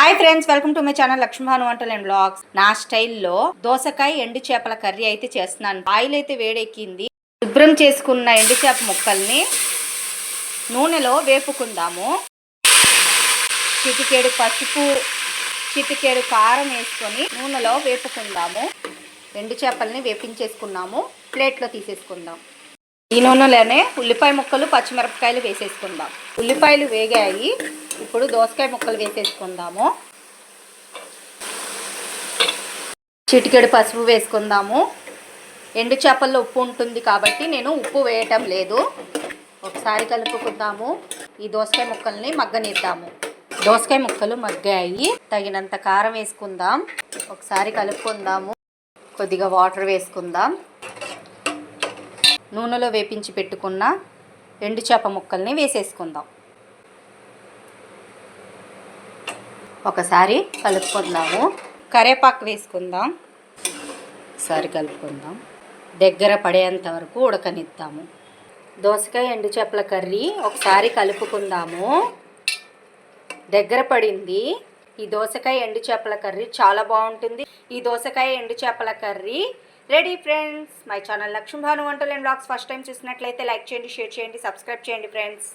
Hi friends, welcome to my channel Lakshmi Bhanu వంటలు and blogs. నా స్టైల్లో దోసకాయ ఎండు చేపల కర్రీ అయితే చేస్తున్నాను. ఆయిల్ అయితే వేడెక్కింది. శుభ్రం చేసుకున్న ఎండు చేప ముక్కల్ని నూనెలో వేపుకుందాము. చిటికేడు పసుపు, చిటికేడు కారం వేసుకొని నూనెలో వేపుకుందాము. ఎండు చేపల్ని వేపించేసుకున్నాము. ప్లేట్లో తీసేసుకుందాం. ఈ నూనెలోనే ఉల్లిపాయ ముక్కలు, పచ్చిమిరపకాయలు వేసేసుకుందాం. ఉల్లిపాయలు వేగాయి. ఇప్పుడు దోసకాయ ముక్కలు వేసేసుకుందాము. చిటికెడు పసుపు వేసుకుందాము. ఎండు చేపల్లో ఉప్పు ఉంటుంది కాబట్టి నేను ఉప్పు వేయటం లేదు. ఒకసారి కలుపుకుందాము. ఈ దోసకాయ ముక్కల్ని మగ్గనిద్దాము. దోసకాయ ముక్కలు మగ్గాయి. తగినంత కారం వేసుకుందాం. ఒకసారి కలుపుకుందాము. కొద్దిగా వాటర్ వేసుకుందాం. నూనెలో వేపించి పెట్టుకున్న ఎండు చేప ముక్కల్ని వేసేసుకుందాం. ఒకసారి కలుపుకుందాము. కరివేపాకు వేసుకుందాం. ఒకసారి కలుపుకుందాం. దగ్గర పడేంత వరకు ఉడకనిద్దాము. దోసకాయ ఎండు చేపల కర్రీ ఒకసారి కలుపుకుందాము. దగ్గర పడింది. ఈ దోసకాయ ఎండు చేపల కర్రీ చాలా బాగుంటుంది. ఈ దోసకాయ ఎండు చేపల curry ready friends. My channel Lakshmi Bhanu వంటలు అండ్ బ్లాగ్స్ ఫస్ట్ టైం చూసినట్లయితే లైక్ చేయండి, షేర్ చేయండి, సబ్స్క్రైబ్ చేయండి ఫ్రెండ్స్.